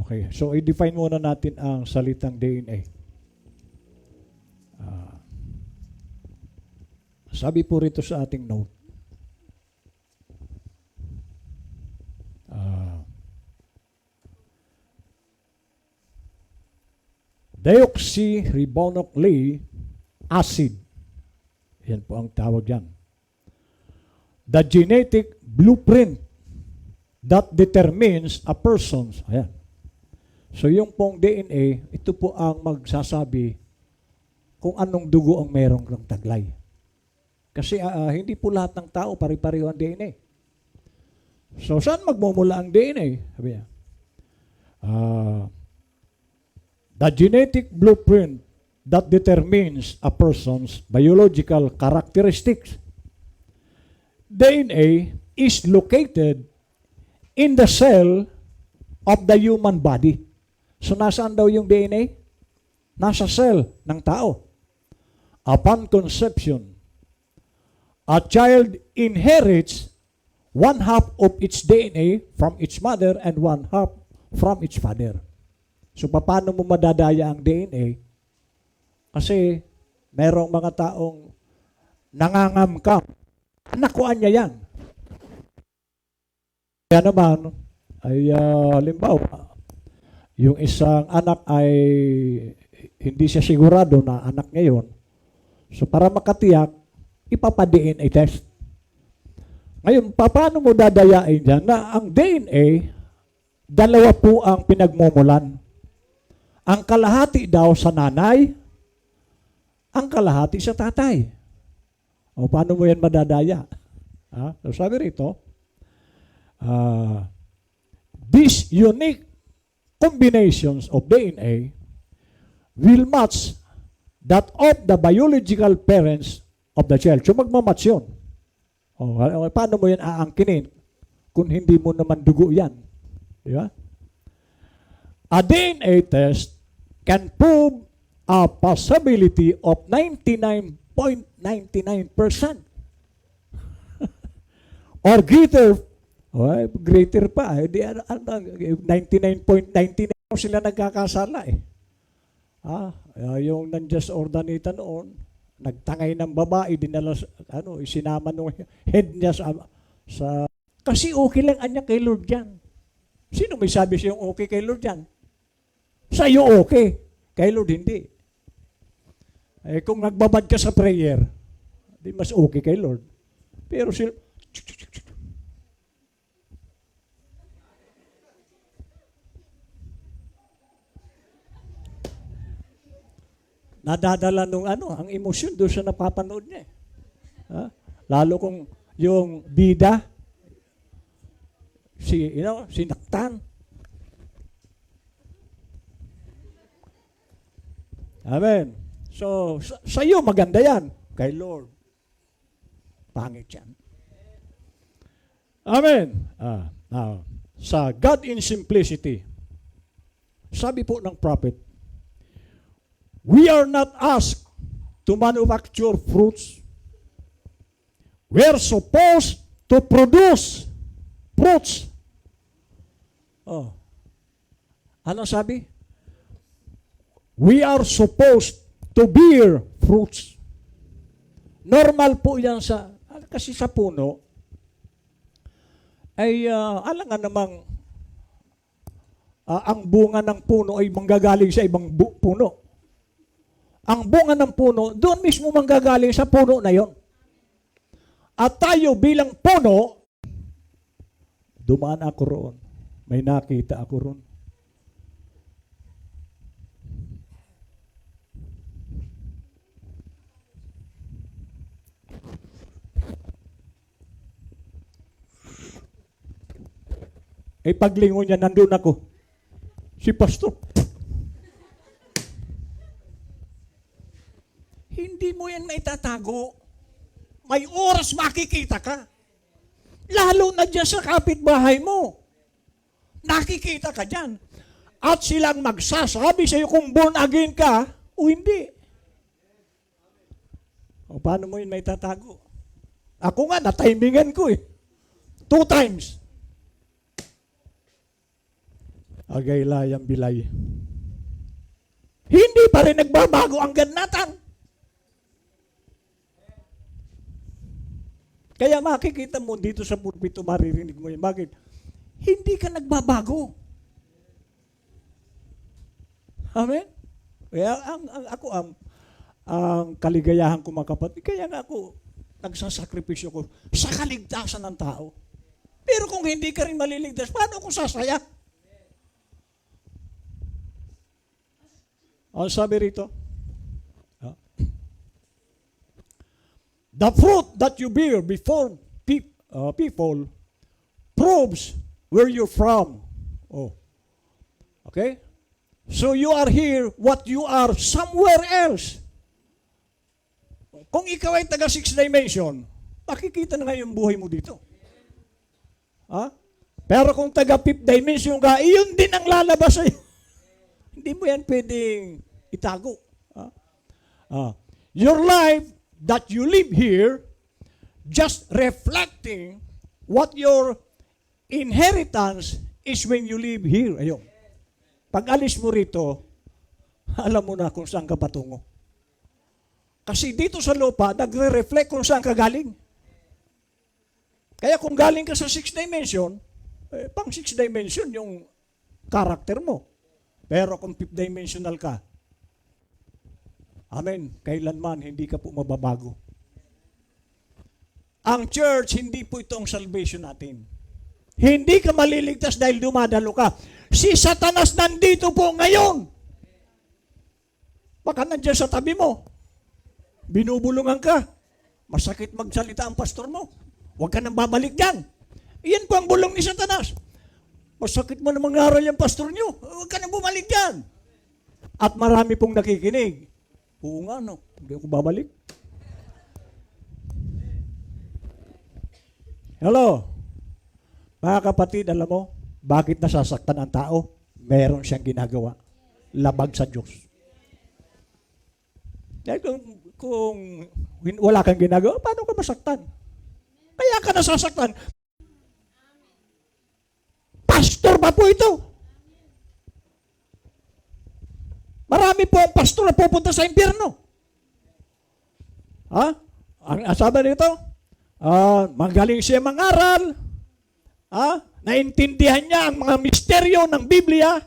Okay, so i-define muna natin ang salitang DNA. Sabi po rito sa ating note, deoxyribonucleic acid. Yan po ang tawag yan. The genetic blueprint that determines a person's, ayan. So yung pong DNA, ito po ang magsasabi kung anong dugo ang merong ng taglay. Kasi hindi po lahat ng tao pari-pareho ang DNA. So saan magmumula ang DNA? Sabi niya, the genetic blueprint that determines a person's biological characteristics. DNA is located in the cell of the human body. So nasaan daw yung DNA? Nasa cell ng tao. Upon conception, a child inherits one half of its DNA from its mother and one half from its father. So paano mo madadaya ang DNA? Kasi merong mga taong nangangamkam. Nakuha niya yan. Kaya naman, ay halimbawa, yung isang anak ay hindi siya sigurado na anak niya yun. So para makatiyak, ipapa-DNA test. Ngayon, paano mo dadayain dyan na ang DNA, dalawa po ang pinagmumulan. Ang kalahati daw sa nanay, ang kalahati sa tatay. O paano mo yan madadaya? So sabi rito, these unique combinations of DNA will match that of the biological parents of the child. So magmamatch yun. Paano mo yan aangkinin kung hindi mo naman dugo yan? Di ba? A DNA test can prove a possibility of 99.99% or greater pa. 99.99 sila nagkakasala eh. Yung nandiyan sa Ordanita noon, nagtangay ng babae, dinala, isinama nung head niya sa kasi okay lang anya kay Lord yan. Sino may sabi siyang okay kay Lord yan? Sa'yo okay, kay Lord hindi. Kung nagbabad ka sa prayer, di mas okay kay Lord. Pero sila, nadadala nung ang emosyon doon sa napapanood niya. Lalo kung yung bida, sinaktan. Amen. So, sa iyo maganda yan. Kay Lord, pangit yan. Amen. Sa God in simplicity, sabi po ng prophet, we are not asked to manufacture fruits. We are supposed to produce fruits. Ano sabi? We are supposed to bear fruits. Normal po yan kasi sa puno, ay alam nga namang ang bunga ng puno ay manggagaling sa ibang puno. Ang bunga ng puno, doon mismo manggagaling sa puno na yon. At tayo bilang puno, dumaan ako roon. May nakita ako roon. Paglingon niya, nandun ako. Si pastor. Hindi mo yan maitatago. May oras makikita ka. Lalo na dyan sa kapitbahay mo. Nakikita ka dyan. At silang magsasabi sa iyo kung born again ka o hindi. Paano mo yun maitatago? Ako nga, natimingan ko 2 times. Agaylayang bilay. Hindi pa rin nagbabago ang ganatan. Kaya makikita mo dito sa pulpito, maririnig mo yan. Bakit? Hindi ka nagbabago. Amen? Kaya ang kaligayahan ko mga kapatid, kaya nga ako nagsasakripisyo ko sa kaligtasan ng tao. Pero kung hindi ka rin maliligtas, paano kung sasaya? Ang sabi rito, the fruit that you bear before people proves where you're from. Oh. Okay? So you are here, what you are somewhere else. Kung ikaw ay taga 6 dimension, makikita na nga yung buhay mo dito. Ha? Pero kung taga 5th dimension ka, iyon din ang lalabas sa'yo. Hindi mo yan pwedeng itago. Your life that you live here, just reflecting what your inheritance is when you live here. Ayun. Pag alis mo rito, alam mo na kung saan ka patungo. Kasi dito sa lupa, nagre-reflect kung saan ka galing. Kaya kung galing ka sa 6th dimension, pang 6th dimension yung karakter mo. Pero kung 5th dimensional ka, amen, kailanman hindi ka po mababago. Ang church, hindi po ito ang salvation natin. Hindi ka maliligtas dahil dumadalo ka. Si Satanas nandito po ngayon. Baka nandiyan sa tabi mo. Binubulungan ka. Masakit magsalita ang pastor mo. Huwag ka nang babalik dyan. Iyan po ang bulong ni Satanas. Masakit mo na mangaral yung pastor nyo. Huwag ka nang bumalik dyan. At marami pong nakikinig. Oo nga, no. Hindi ako babalik. Hello. Mga kapatid, alam mo, bakit nasasaktan ang tao? Meron siyang ginagawa. Labag sa Diyos. Dahil kung wala kang ginagawa, paano ka masaktan? Kaya ka nasasaktan. Pastor ba po ito? Marami po ang pastor na pupunta sa impyerno. Ha? Ang sabi nito, magaling siya mangaral, naintindihan niya ang mga misteryo ng Biblia,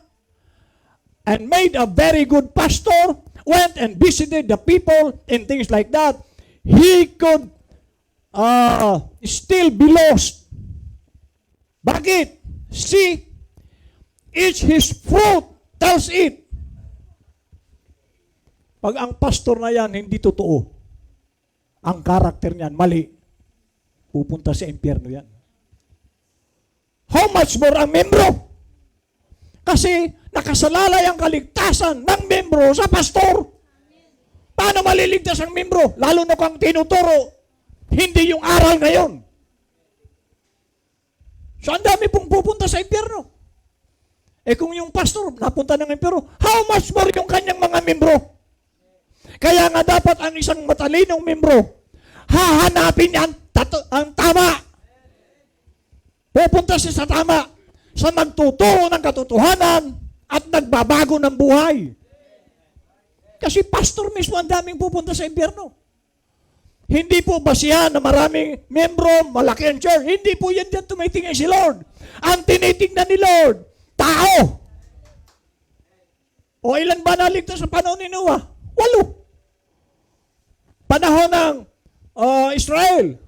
and made a very good pastor, went and visited the people and things like that. He could still be lost. Bakit? See, each his fruit tells it. Pag ang pastor na yan hindi totoo, ang karakter niyan mali, pupunta sa impyerno yan. How much more ang membro? Kasi nakasalalay ang kaligtasan ng membro sa pastor. Paano maliligtas ang membro? Lalo na kung tinuturo, hindi yung aral ngayon. So ang dami pong pupunta sa impyerno. Kung yung pastor napunta ng impyerno, how much more yung kanyang mga membro? Kaya nga dapat ang isang matalinong membro, hahanapin niya ang tama. Pupunta siya sa tama, sa nagtuturo ng katotohanan at nagbabago ng buhay. Kasi pastor mismo ang daming pupunta sa impyerno. Hindi po basihan na maraming membro, malaki ang church. Hindi po yan dyan tumitingin si Lord. Ang tinitingnan ni Lord, tao. O ilan ba naligtas sa panahon ni Noah? 8. Panahon ng Israel,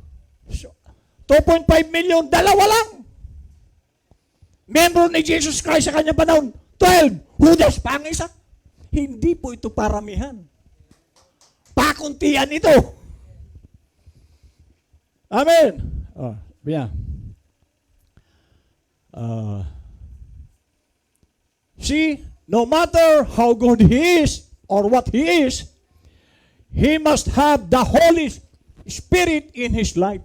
2.5 million, 2 lang. Membro ni Jesus Christ sa kanyang panahon, 12. Judas pa ang isa. Hindi po ito paramihan. Pakuntian ito. Amen. Yeah. See, no matter how good he is or what he is, he must have the Holy Spirit in his life.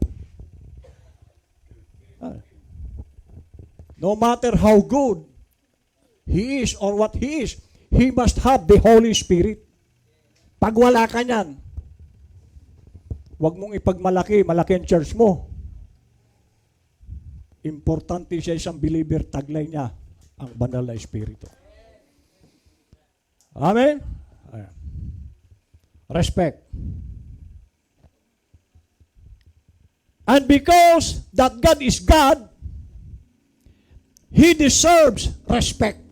No matter how good he is or what he is, he must have the Holy Spirit. Pag wala ka niyan, huwag mong ipagmalaki, malaki ang church mo. Importante siya isang believer, taglay niya, ang banal na Espiritu. Amen? Ayan. Respect. And because that God is God, He deserves respect.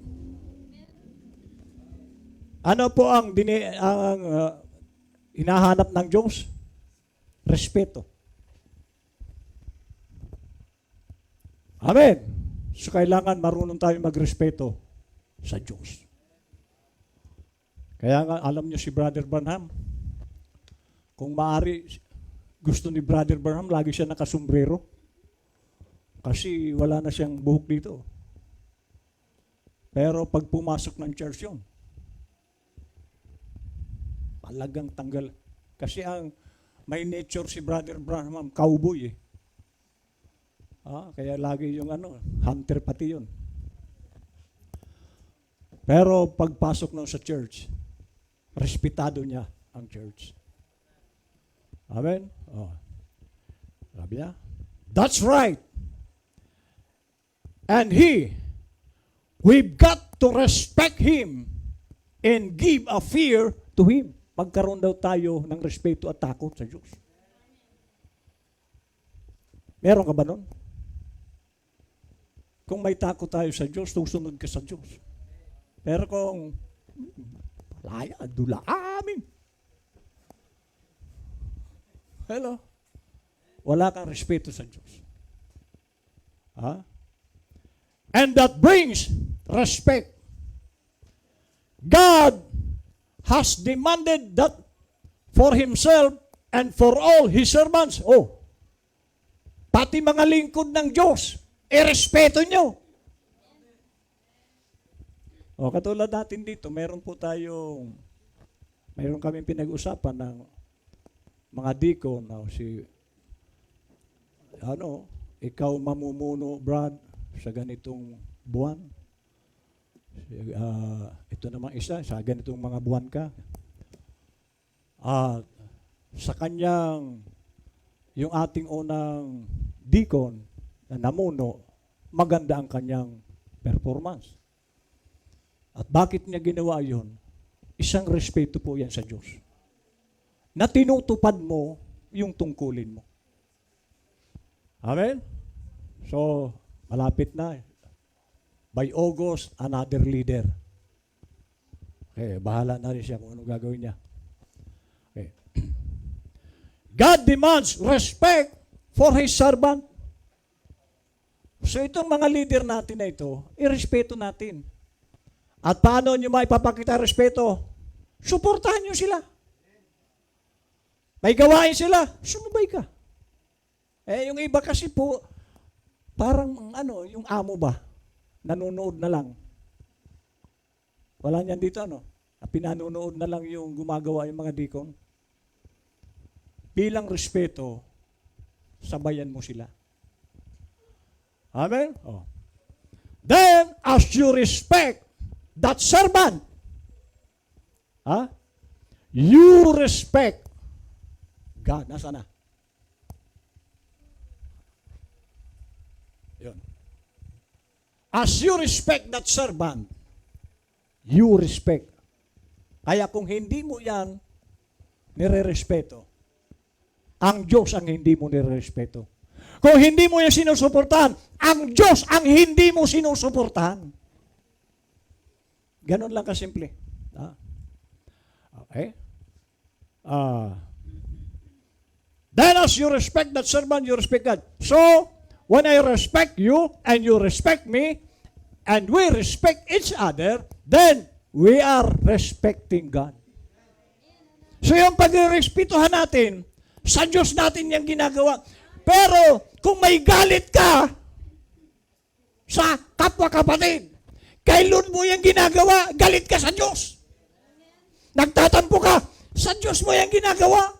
Ano po ang hinahanap ng Diyos? Respeto. Amen. So kailangan marunong tayo magrespeto sa Diyos. Kaya nga, alam niyo si Brother Branham, kung maaari, gusto ni Brother Branham, lagi siya nakasombrero. Kasi wala na siyang buhok dito. Pero pag pumasok ng church yun, talagang tanggal. Kasi may nature si Brother Branham, cowboy eh. Kaya lagi yung hunter pati yun. Pero pagpasok na sa church, respetado niya ang church. Amen? Sabi niya, that's right. And we've got to respect Him and give a fear to Him. Magkaroon daw tayo ng respeto at takot sa Diyos. Meron ka ba nun? Kung may takot tayo sa Diyos, susunod ka sa Diyos. Pero kung laya, dula amin. Hello? Wala kang respeto sa Diyos. And that brings respect. God has demanded that for Himself and for all His servants. Pati mga lingkod ng Diyos, respeto nyo. Katulad natin dito, meron kaming pinag-usapan ng mga deacon, ikaw mamumuno, Brad, sa ganitong buwan. Ito namang isa, sa ganitong mga buwan ka. Sa kanyang, yung ating unang deacon na namuno, maganda ang kanyang performance. At bakit niya ginawa yun? Isang respeto po yan sa Diyos. Na tinutupad mo yung tungkulin mo. Amen? So, malapit na. By August, another leader. Okay, bahala na rin siya kung ano gagawin niya. Okay. God demands respect for His servant. So itong mga leader natin na ito, irespeto natin. At paano nyo maipapakita respeto? Suportahan nyo sila. May gawain sila, sumabay ka. Yung iba kasi po, parang yung amo ba? Nanonood na lang. Wala niyan dito, pinanonood na lang yung gumagawa yung mga deacon. Bilang respeto, sabayan mo sila. Amen? Then, as you respect that servant, you respect God. Nasaan na? Yun. As you respect that servant, you respect. Kaya kung hindi mo yan nire-respeto, ang Diyos ang hindi mo nire-respeto. Kung hindi mo yan sinusuportahan, ang Diyos ang hindi mo sinusuportahan. Ganon lang kasimple. Okay? Then as you respect that servant, you respect God. So, when I respect you, and you respect me, and we respect each other, then we are respecting God. So yung pagrespetuhan natin, sa Diyos natin yung ginagawa. Pero kung may galit ka sa kapwa-kapatid, kailan mo yung ginagawa, galit ka sa Diyos. Nagtatampo ka, sa Diyos mo yung ginagawa.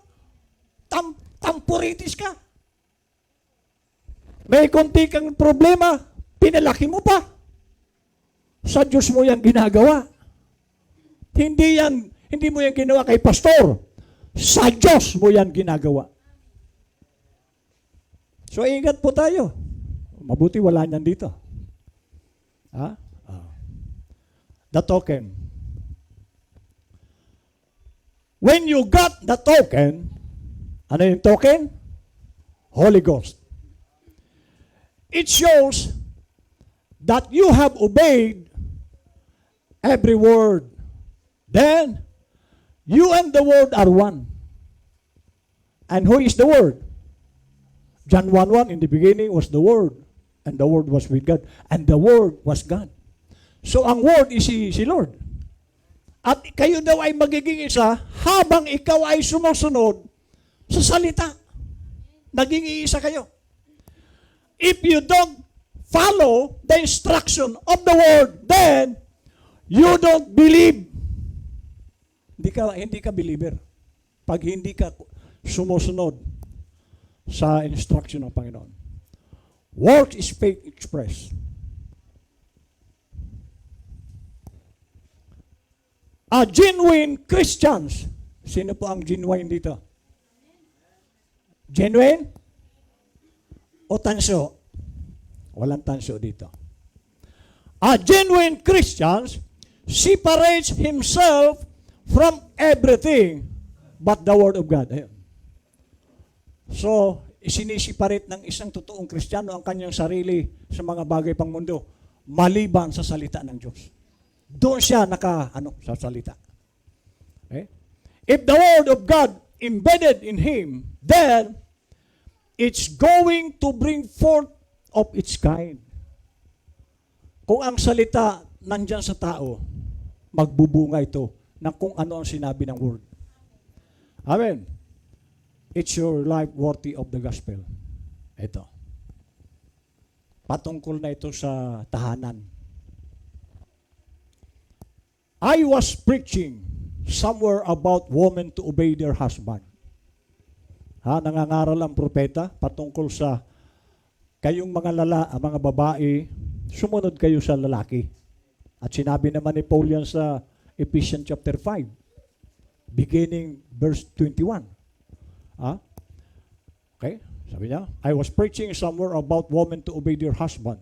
Tampuritis ka. May konti kang problema, pinalaki mo pa. Sa Diyos mo yung ginagawa. Hindi mo yung ginawa kay pastor. Sa Diyos mo yan ginagawa. So, ingat po tayo. Mabuti wala niyan dito. the token. When you got the token, ano yung token? Holy Ghost. It shows that you have obeyed every word. Then, you and the Word are one. And who is the Word? John 1:1, in the beginning was the Word, and the Word was with God, and the Word was God. So, ang Word is si Lord. At kayo daw ay magiging isa habang ikaw ay sumusunod sa salita. Naging iisa kayo. If you don't follow the instruction of the Word, then you don't believe. Hindi ka believer. Pag hindi ka sumusunod sa instruction ng Panginoon. Word is faith expressed. Genuine Christians. Sino po ang genuine dito? Genuine? O tanso? Walang tanso dito. A genuine Christians separates himself from everything but the Word of God. Ayun. So, sinisiparate ng isang totoong Kristiyano ang kanyang sarili sa mga bagay pang mundo maliban sa salita ng Diyos. Doon siya sa salita. Okay? If the Word of God embedded in him, then it's going to bring forth of its kind. Kung ang salita nandyan sa tao, magbubunga ito ng kung ano ang sinabi ng Word. Amen. It's your life worthy of the gospel. Ito. Patungkol na ito sa tahanan. I was preaching somewhere about women to obey their husband. Nangangaral ang propeta patungkol sa kayong mga babae, sumunod kayo sa lalaki. At sinabi naman ni Paul yan sa Ephesians chapter 5, beginning verse 21. Okay? Sabi niya, I was preaching somewhere about women to obey their husband.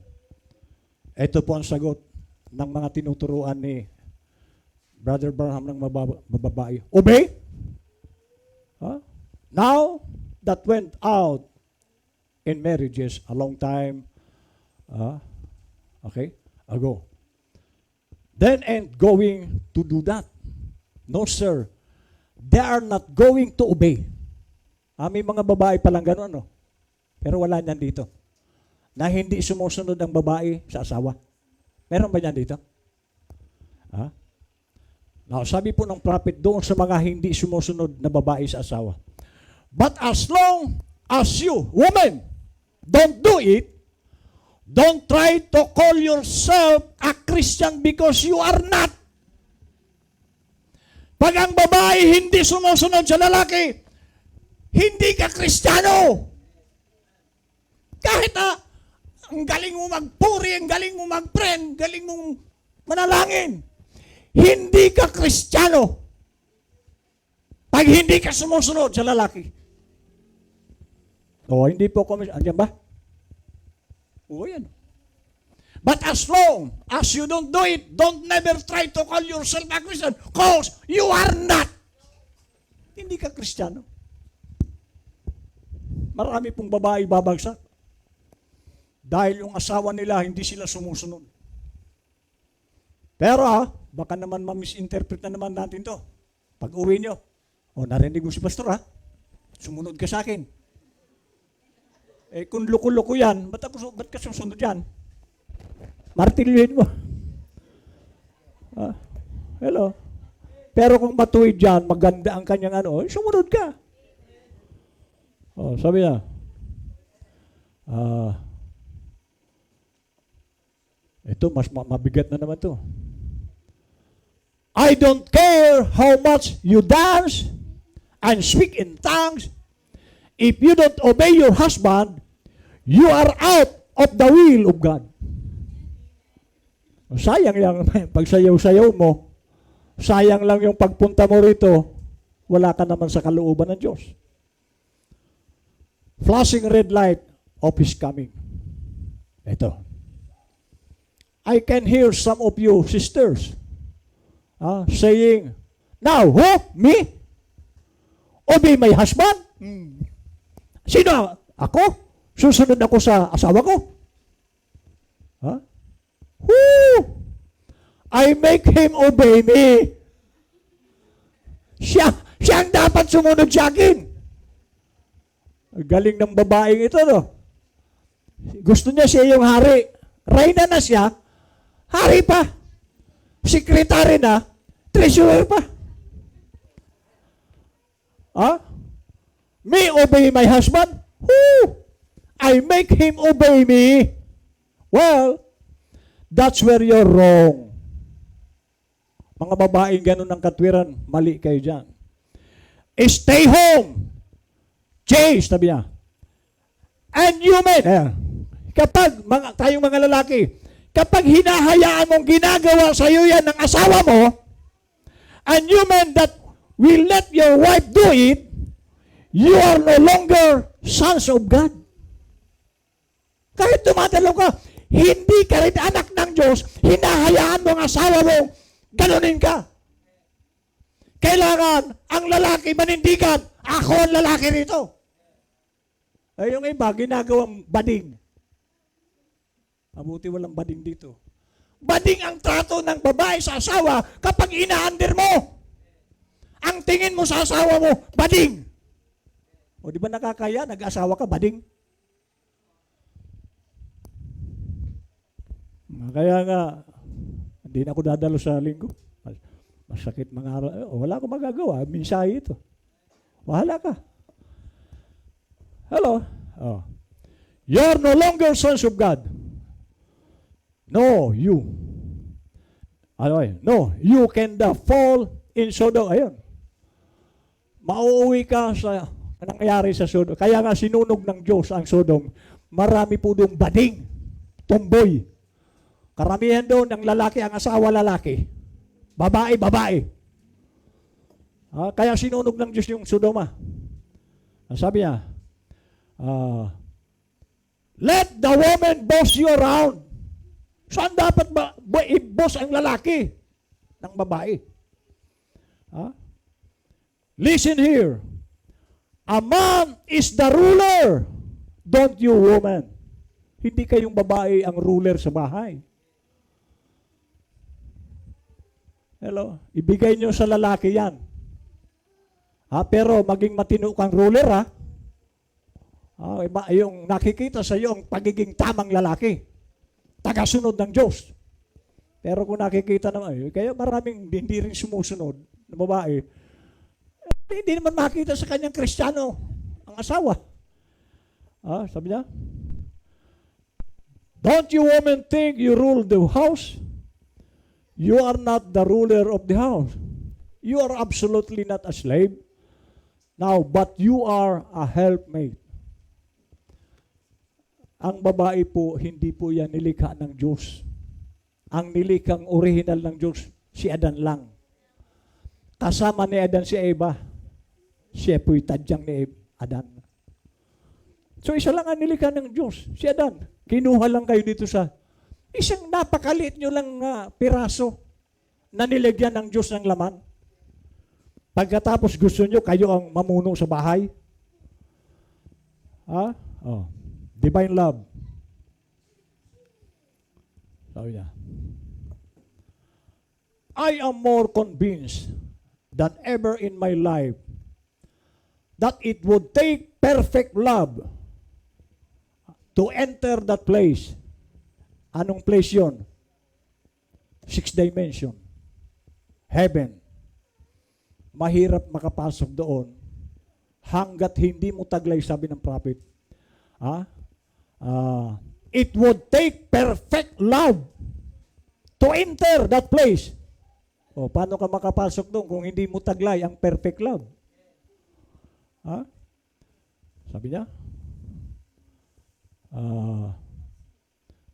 Ito po ang sagot ng mga tinuturuan ni Brother Branham ng mababae. Obey? Now, that went out in marriages a long time ago. Then ain't going to do that. No, sir. They are not going to obey. May mga babae palang gano'n, no? Pero wala niyan dito. Na hindi sumusunod ang babae sa asawa. Meron ba niyan dito? Now, sabi po ng prophet doon sa mga hindi sumusunod na babae sa asawa. But as long as you, woman, don't do it, don't try to call yourself a Christian because you are not. Pag ang babae hindi sumusunod sa lalaki, hindi ka Kristiyano. Kahit ang galing mo magpuri, ang galing mo mag-pray, galing mo manalangin, hindi ka Kristiyano. Pag hindi ka sumusunod sa lalaki. Hindi po kami, andyan ba? Yan. But as long as you don't do it, don't never try to call yourself a Christian because you are not. Hindi ka Kristiyano. Marami pong babae babagsak. Dahil yung asawa nila, hindi sila sumusunod. Pero baka naman ma-misinterpret na naman natin to. Pag uwi nyo, narinig mo si pastor sumunod ka sa akin. Kung loko-loko yan, ba't ka susunod yan? Martilyuhin mo. Hello. Pero kung matuwid yan, maganda ang kanyang sumunod ka. Sabi niya, ito, mas mabigat na naman to. I don't care how much you dance and speak in tongues. If you don't obey your husband, you are out of the will of God. Sayang lang pagsayaw-sayaw mo. Sayang lang yung pagpunta mo rito. Wala ka naman sa kalooban ng Diyos. Flashing red light of His coming. Ito. I can hear some of you sisters saying, now, who? Me? Obey my husband? Sino? Ako? Susunod ako sa asawa ko? Who? I make him obey me. Siya ang dapat sumunod sa akin. Galing ng babaeng ito, no? Gusto niya siya yung hari. Reyna na siya, hari pa. Sekretary na, treasurer pa. Me obey my husband? Who? I make him obey me. Well, that's where you're wrong. Mga babaeng ganun ng katwiran, mali kayo dyan. Stay home. Jay, sabi niya. And you men, kapag, tayong mga lalaki, kapag hinahayaan mong ginagawa sa iyo yan ng asawa mo, and you men that will let your wife do it, you are no longer sons of God. Kahit tumatalong ka, hindi ka rin anak ng Diyos, hinahayaan mo ang asawa mo, ganunin ka. Kailangan ang lalaki manindigan, ako ang lalaki rito. Ay, yung iba, ginagawang bading. Mabuti walang bading dito. Bading ang trato ng babae sa asawa kapag ina-under mo. Ang tingin mo sa asawa mo, bading. O di ba nakakaya, nag-asawa ka, bading? Kaya nga, hindi na ako dadalo sa linggo. Masakit mga araw. Wala akong magagawa. Mensahe ito. Wahala ka. Hello? You're no longer sons of God. No, you. No, you can fall in Sodom. Ayun. Mauuwi ka sa nangyari sa Sodom. Kaya nga sinunog ng Diyos ang Sodom. Marami po doon bading, tomboy. Karamihan doon ang lalaki, ang asawa lalaki. Babae, babae. Kaya sinunog ng Diyos yung Sodoma. Sabi niya, let the woman boss you around. Saan dapat i-boss ang lalaki ng babae? Listen here. A man is the ruler. Don't you, woman. Hindi kayong babae ang ruler sa bahay. Hello? Ibigay nyo sa lalaki yan. Pero maging matino kang ruler, yung nakikita sa iyo ang pagiging tamang lalaki. Tagasunod ng Diyos. Pero kung nakikita naman, kaya maraming hindi rin sumusunod na babae, hindi naman makita sa kanyang Kristiyano ang asawa. Sabi niya, don't you women think you rule the house? You are not the ruler of the house. You are absolutely not a slave. Now, but you are a helpmate. Ang babae po, hindi po yan nilikha ng Diyos. Ang nilikhang original ng Diyos, si Adan lang. Kasama ni Adan si Eva. Siya po'y tadyang ni Adan. So, isa lang ang nilikha ng Diyos, si Adan. Kinuha lang kayo dito sa isang napakaliit nyo lang piraso na nilagyan ng Diyos ng laman. Pagkatapos gusto nyo, kayo ang mamuno sa bahay. Divine love. Sabi niya, I am more convinced than ever in my life that it would take perfect love to enter that place. Anong place yon? 6 dimension. Heaven. Mahirap makapasok doon hanggat hindi mo taglay, sabi ng prophet. It would take perfect love to enter that place. Paano ka makapasok doon kung hindi mo taglay ang perfect love? Sabi niya,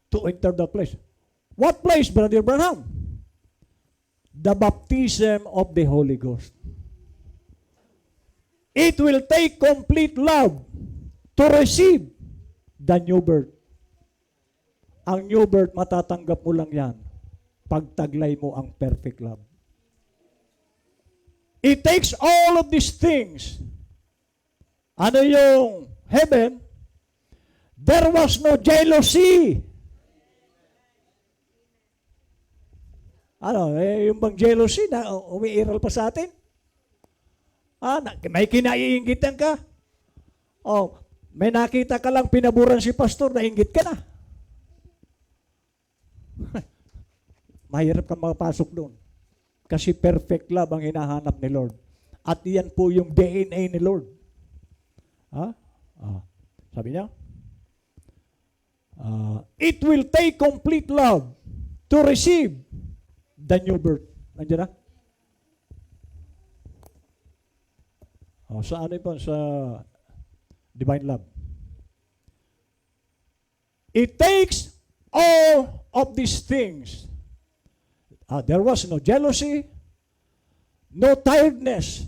to enter that place. What place, Brother Branham? The baptism of the Holy Ghost. It will take complete love to receive the new birth. Ang new birth, matatanggap mo lang yan pag taglay mo ang perfect love. It takes all of these things. Ano yung heaven? There was no jealousy. Ano, yung bang jealousy na umiiral pa sa atin? May kinaiingitan ka? May nakita ka lang pinaburan si pastor, nainggit ka na. Mahirap kang makapasok doon. Kasi perfect love ang hinahanap ni Lord. At yan po yung DNA ni Lord. Sabi niya, it will take complete love to receive the new birth. Nandiyan na? Sa ano po? Sa divine love. It takes all of these things. There was no jealousy, no tiredness.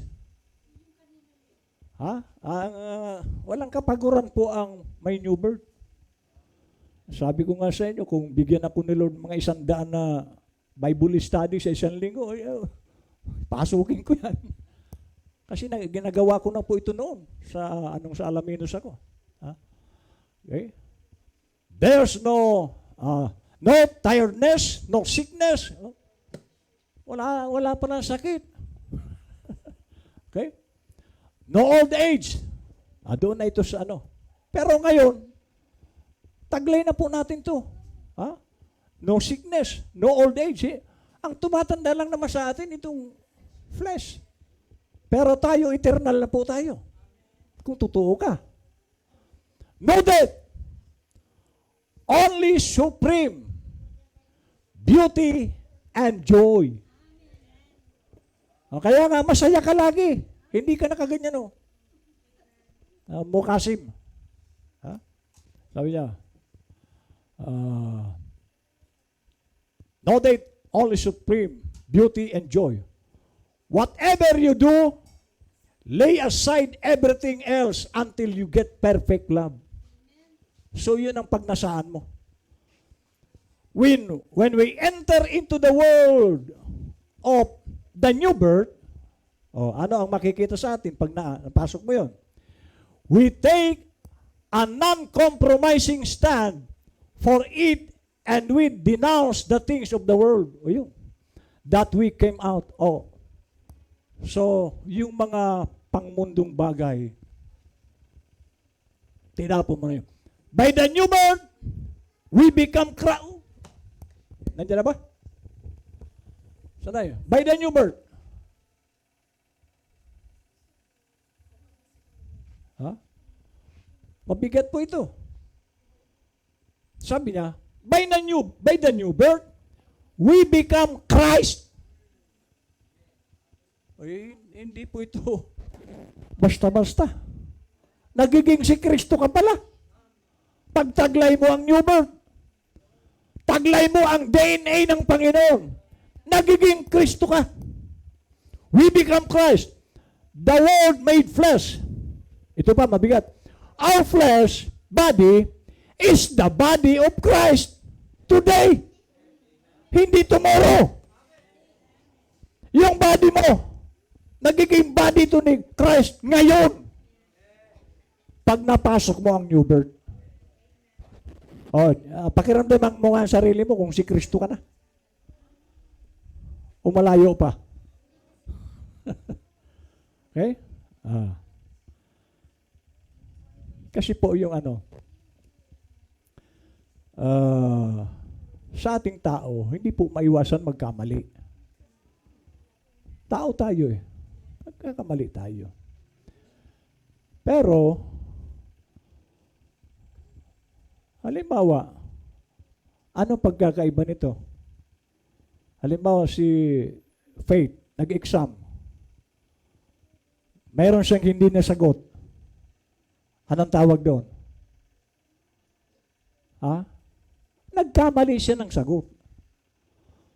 Walang kapaguran po ang may new birth. Sabi ko nga sa inyo, kung bigyan ako ni Lord mga 100 na Bible study sa isang linggo, pasukin ko yan. Kasi ginagawa ko na po ito noon sa Alaminos ako. Okay? There's no tiredness, no sickness. Wala pa ng sakit. Okay? No old age. Doon na ito sa ano. Pero ngayon, taglay na po natin to. No sickness, no old age. Ang tumatanda lang naman sa atin, itong flesh. Pero tayo, eternal na po tayo. Kung totoo ka. No death. Only supreme beauty and joy. Kaya nga, masaya ka lagi. Hindi ka nakaganyan, Mukasim. Sabi niya, no death, only supreme beauty and joy. Whatever you do, lay aside everything else until you get perfect love. So yun ang pagnasaan mo. When we enter into the world of the new birth, ano ang makikita sa atin pag napasok mo yun? We take a non-compromising stand for it and we denounce the things of the world. That we came out of. So, yung mga pangmundong bagay, tinapon mo na yun. By the new birth, we become Nandiyan na ba? Saan tayo? By the new birth. Mabigat po ito. Sabi niya, by the new birth, we become Christ. Hindi po ito basta-basta. Nagiging si Kristo ka pala. Pagtaglay mo ang new birth, taglay mo ang DNA ng Panginoon, nagiging Kristo ka. We become Christ. The Word made flesh. Ito pa, mabigat. Our flesh, body, is the body of Christ today. Hindi tomorrow. Yung body mo, nagiging body to ni Christ ngayon. Pag napasok mo ang new birth. Pakiramdaman mo nga ang sarili mo kung si Kristo ka na. O malayo pa. Okay? Kasi po yung sa ating tao, hindi po maiwasan magkamali. Tao tayo Magkakamali tayo. Pero, halimbawa, ano pagkakaiba nito? Halimbawa si Faith, nag-exam. Mayroon siyang hindi nasagot. Anong tawag doon? Nagkamali siya ng sagot.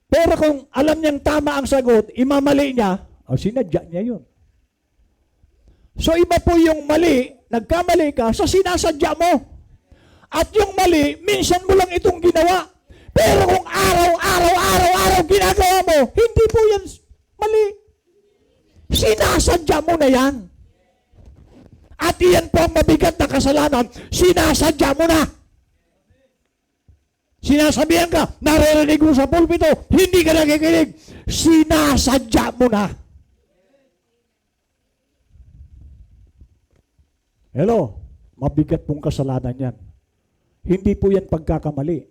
Pero kung alam niyang tama ang sagot, imamali niya, sinadya niya yun. So iba po yung mali, nagkamali ka sa sinasadya mo. At yung mali, minsan mo lang itong ginawa. Pero kung araw ginagawa mo, hindi po yan mali. Sinasadya mo na yan. At iyan po ang mabigat na kasalanan, sinasadya mo na. Sinasabihan ka, naririnig mo sa pulpito, hindi ka nakikinig. Sinasadya mo na. Hello, mabigat pong kasalanan yan. Hindi po yan pagkakamali.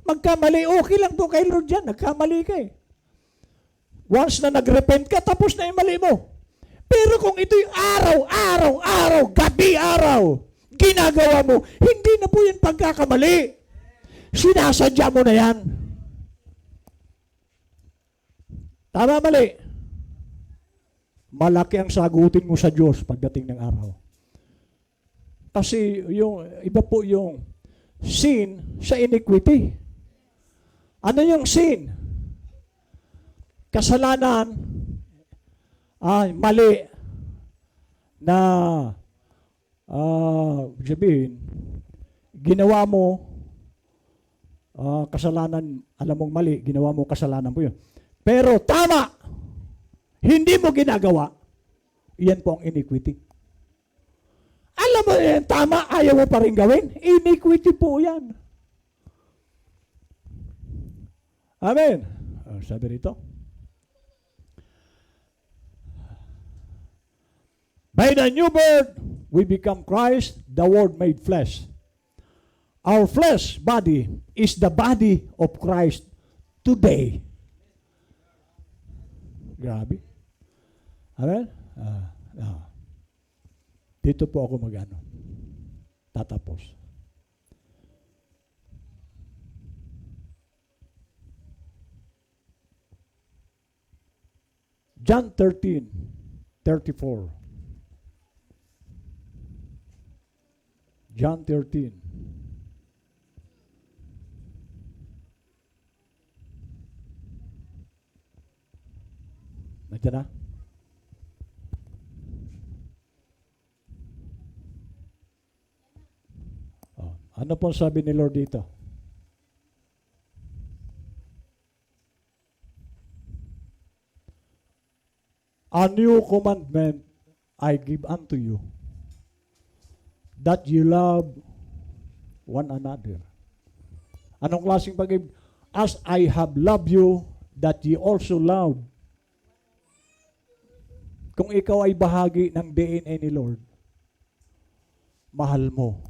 Magkamali, okay lang to kay Lord yan. Nagkamali ka eh. Once na nagrepent ka, tapos na yung mali mo. Pero kung ito'y araw, gabi-araw, ginagawa mo, hindi na po yan pagkakamali. Sinasadya mo na yan. Tama, mali. Malaki ang sagutin mo sa Diyos pagdating ng araw. Kasi yung iba po yung sin sa iniquity. Ano yung sin? Kasalanan, mali na sabihin, ginawa mo kasalanan, alam mong mali, ginawa mo kasalanan po yun. Pero tama, hindi mo ginagawa, iyan po ang iniquity. Alam mo yan, tama, ayaw mo pa rin gawin. Iniquity po yan. Amen. Sabi rito. By the new birth, we become Christ, the Word made flesh. Our flesh body is the body of Christ today. Grabe. Amen? Dito po ako tatapos. John 13:34. John 13. Nandiyan na? Ano po sabi ni Lord dito? A new commandment I give unto you, that you love one another. Anong klaseng pag-ibig? As I have loved you, that you also love. Kung ikaw ay bahagi ng DNA ni Lord, mahal mo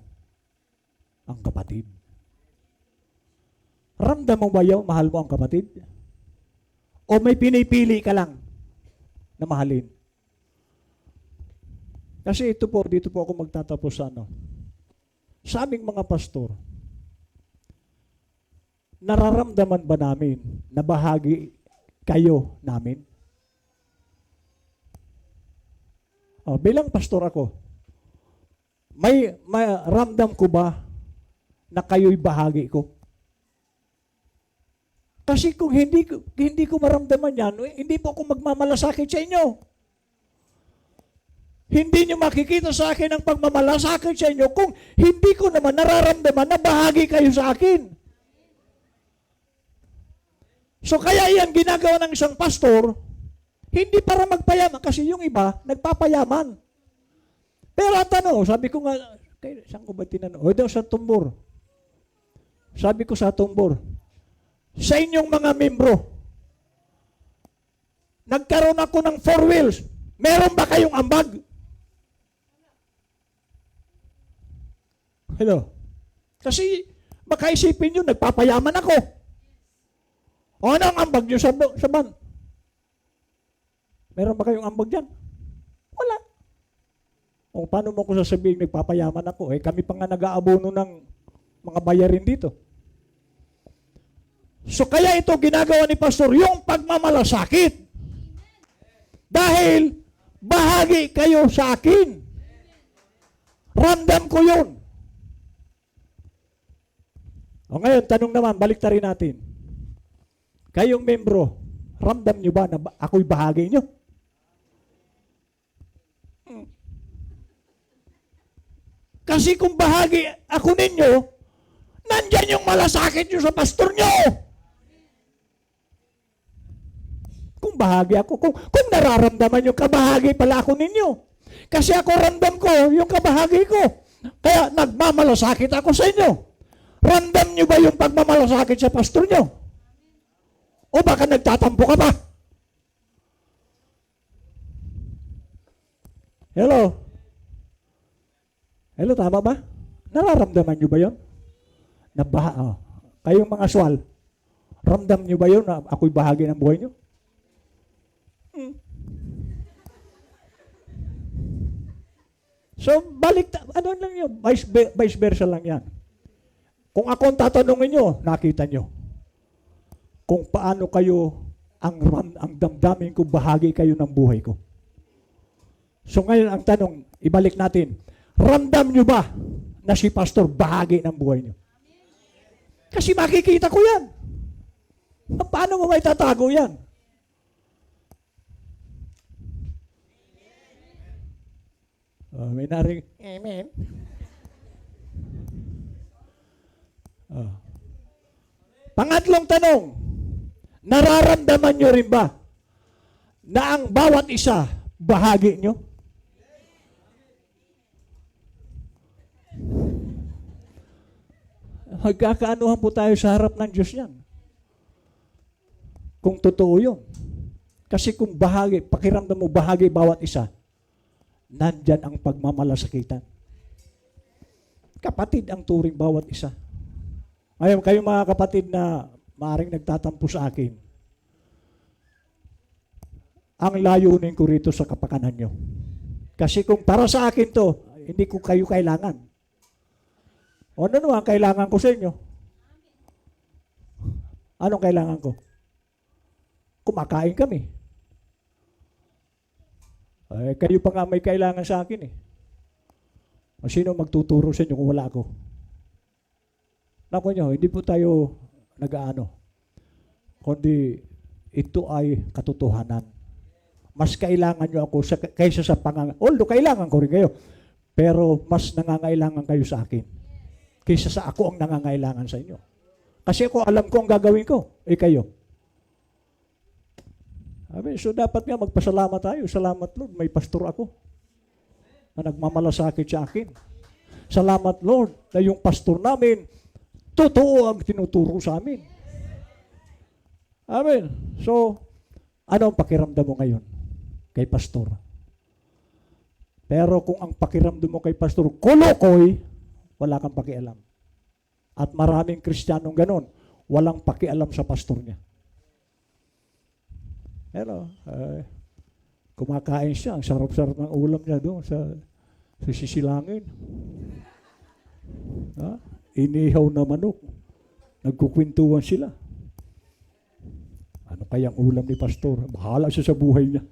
ang kapatid. Ramdam mo ba yung mahal mo ang kapatid? O may pinipili ka lang na mahalin? Kasi dito po ako magtatapos sa aming mga pastor. Nararamdaman ba namin na bahagi kayo namin? Bilang pastor ako, may ramdam ko ba na kayo'y bahagi ko? Kasi kung hindi ko maramdaman yan, hindi po ako magmamalasakit sa inyo. Hindi nyo makikita sa akin ang pagmamalasakit sa inyo kung hindi ko naman nararamdaman na bahagi kayo sa akin. So kaya yan ginagawa ng isang pastor, hindi para magpayaman, kasi yung iba, nagpapayaman. Pero sabi ko nga, saan ko ba tinanong? O daw sa tumbor. Sabi ko sa tumbor, sa inyong mga membro, nagkaroon ako ng 4 wheels, meron ba kayong ambag? Hello? Kasi baka isipin nyo, nagpapayaman ako. O ano ang ambag nyo sa van? Meron ba kayong ambag dyan? Wala. O paano mo ko sasabihin nagpapayaman ako? Kami pa nga nag-aabono ng mga bayarin dito. So kaya ito ginagawa ni Pastor, yung pagmamalasakit. Dahil bahagi kayo sa akin. Ramdam ko yun. O ngayon, tanong naman, baliktarin natin. Kayong membro, ramdam nyo ba na ako'y bahagi nyo? Kasi kung bahagi ako ninyo, nandyan yung malasakit nyo sa pastor nyo. Kung bahagi ako, kung nararamdaman yung kabahagi pala ako ninyo. Kasi ako ramdam ko yung kabahagi ko. Kaya nagmamalasakit ako sa inyo. Ramdam nyo ba yung pagmamalasakit sa pastor nyo? O baka nagtatampo ka pa? Hello? Hello, tama ba? Nararamdaman nyo ba yun? Kayong mga swal, ramdam nyo ba yun na ako'y bahagi ng buhay nyo? So, ano lang yun? Vice versa lang yan. Kung ako ang tatanungin nyo, nakita nyo. Kung paano kayo, ang damdamin ko, bahagi kayo ng buhay ko. So ngayon ang tanong, ibalik natin, ramdam nyo ba na si pastor bahagi ng buhay nyo? Kasi makikita ko yan. Paano mo may tatago yan? May naring, amen. Pangatlong tanong, nararamdaman nyo rin ba na ang bawat isa bahagi nyo? Magkakaanuhan po tayo sa harap ng Diyos yan. Kung totoo yun. Kasi kung bahagi, pakiramdam mo bahagi bawat isa, nandyan ang pagmamalasakitan. Kapatid ang turing bawat isa. Ngayon, kayo mga kapatid na maaaring nagtatampo sa akin, ang layunin ko rito sa kapakanan nyo. Kasi kung para sa akin to, hindi ko kayo kailangan. O ano naman kailangan ko sa inyo? Anong kailangan ko? Kumakain kami. Kayo pa nga may kailangan sa akin eh. O sino magtuturo sa inyo kung wala ako? Naku nyo, hindi po tayo nag-aano. Kundi ito ay katotohanan. Mas kailangan nyo ako kaysa sa although kailangan ko rin kayo. Pero mas nangangailangan kayo sa akin. Kaysa sa ako ang nangangailangan sa inyo. Kasi ako alam ko ang gagawin ko. Kayo. So dapat nga magpasalamat tayo. Salamat Lord, may pastor ako na nagmamalasakit sa akin. Salamat Lord na yung pastor namin totoo ang tinuturo sa amin. Amen. So, ano ang pakiramdam mo ngayon kay pastor? Pero kung ang pakiramdam mo kay pastor, kolokoy, wala kang pakialam. At maraming Kristiyanong ganon, walang pakialam sa pastor niya. Pero, kumakain siya, ang sarap-sarap ng ulam niya doon sa sisilangin. Inihaw na manok. Nagkukwentuhan sila. Ano kayang ulam ni pastor? Bahala siya sa buhay niya.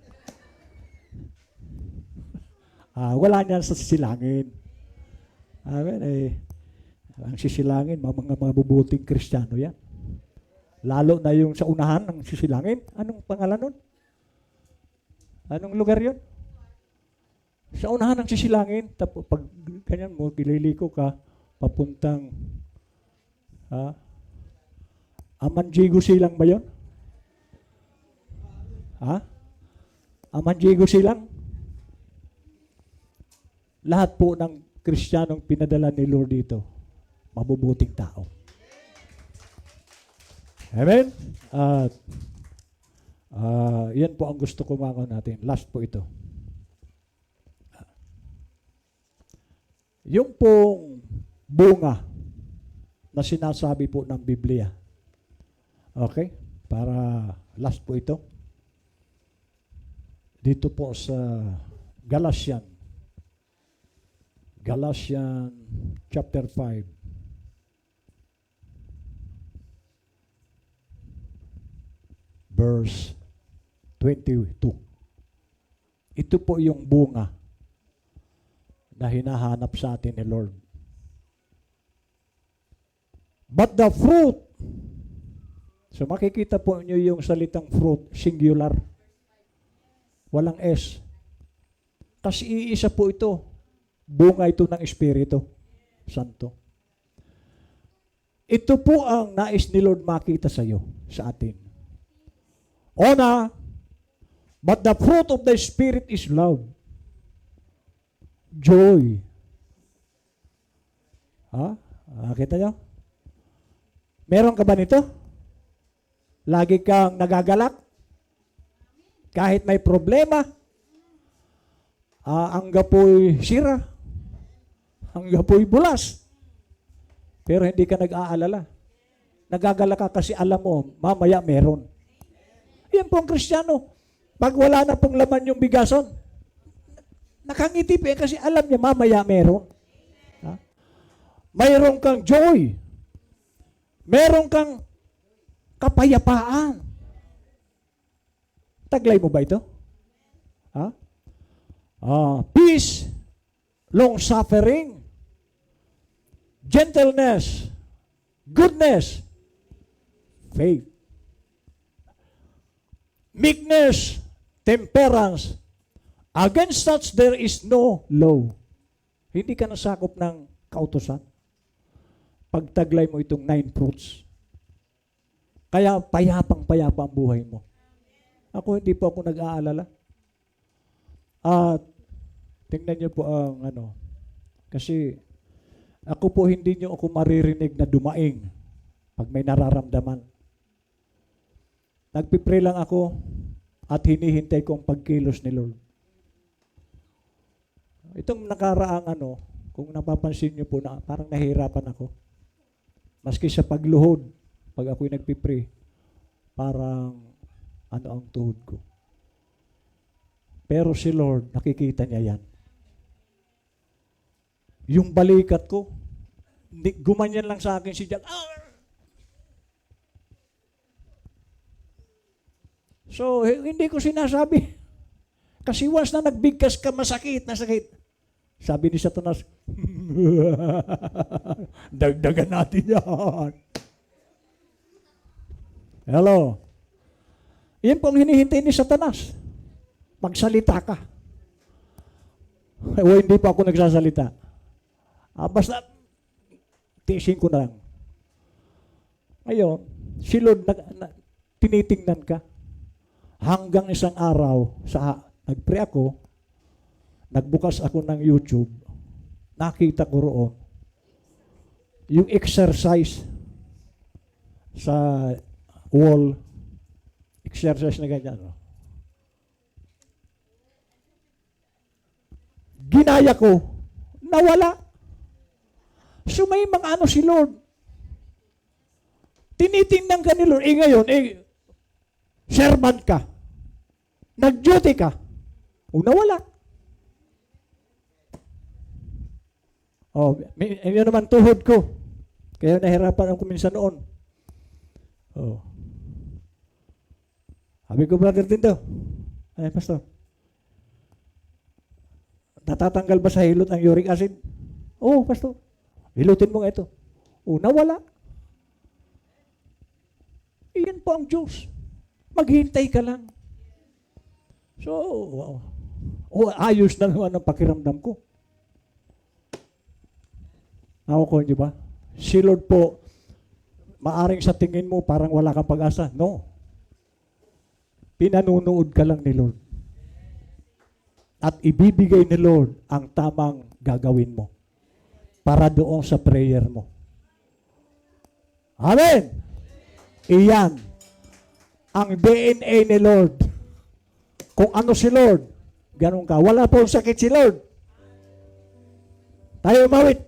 Wala niyan sa sisilangin. Amen. Ang sisilangin, mga mabubuting Kristiyano yan. Lalo na yung sa unahan ng sisilangin. Anong pangalan nun? Anong lugar yun? Sa unahan ng sisilangin. Tapos pag ganyan mo, kililiko ka, papuntang Amanjigo silang ba yun? Amanjigo silang? Lahat po ng Kristiyanong pinadala ni Lord dito, mabubuting tao. Amen? At yan po ang gusto ko mga natin. Last po ito. Yung pong bunga na sinasabi po ng Biblia. Okay? Para last po ito. Dito po sa Galatians chapter 5. Verse 22. Ito po yung bunga na hinahanap sa atin ni Lord. But the fruit, so makikita po niyo yung salitang fruit, singular. Walang S. Kasi iisa po ito. Bunga ito ng Espiritu Santo. Ito po ang nais ni Lord makita sa iyo, sa atin. Una, But the fruit of the Spirit is love, joy. Ha? Kita nyo? Meron ka ba nito? Lagi kang nagagalak? Kahit may problema? Ang gapoy sira? Ang gapoy bulas? Pero hindi ka nag-aalala. Nagagalak ka kasi alam mo, mamaya meron. Yan po ang Kristiyano. Pag wala na pong laman yung bigason, nakangiti pa kasi alam niya mamaya meron. Ha? Mayroon kang joy. Meron kang kapayapaan. Taglay mo ba ito? Ha? Peace, long-suffering, gentleness, goodness, faith, meekness, temperance. Against such there is no law. Hindi ka nasakop ng kautusan. Pagtaglay mo itong 9 fruits. Kaya payapang-payapa ang buhay mo. Ako hindi po ako nag-aalala. At tingnan niyo po ang kasi ako po hindi niyo ako maririnig na dumaing pag may nararamdaman. Nagpipray lang ako at hinihintay ko ang pagkilos ni Lord. Itong nakaraang kung napapansin niyo po na parang nahihirapan ako. Maski sa pagluhod, pag ako'y nagpipray, parang ang tuhod ko. Pero si Lord, nakikita niya yan. Yung balikat ko, gumanyan lang sa akin si Jack. So, hindi ko sinasabi. Kasi once na nagbigkas ka, masakit, nasakit. Sabi ni Satanas, dagdagan natin yan. Hello. Yan po ang hinihintay ni Satanas. Magsalita ka. O hindi pa ako nagsasalita. Basta, tiisin ko na lang. Ngayon, si Lord, tinitingnan ka. Hanggang isang araw, nag-pray ako, nagbukas ako ng YouTube, nakita ko roon, yung exercise sa wall, exercise na ganyan. Ginaya ko, nawala. So may mga si Lord. Tinitingnan ka ni Lord. Ngayon, servant ka. Nag-duty ka. Nawala. Yun naman tuhod ko. Kaya nahirapan ako minsan noon. Sabi ko, Brother Tinto, Pastor, natatanggal ba sa hilot ang uric acid? Pastor, hilutin mo nga ito. Nawala. Iyan po ang Diyos. Maghintay ka lang. So, ayos na naman ang pakiramdam ko. Nakukuha niyo ba? Si Lord po, maaring sa tingin mo parang wala kang pag-asa. No. Pinanunood ka lang ni Lord. At ibibigay ni Lord ang tamang gagawin mo para doon sa prayer mo. Amen! Iyan ang DNA ni Lord. Kung ano si Lord, ganun ka. Wala pong sakit si Lord. Tayo umawit.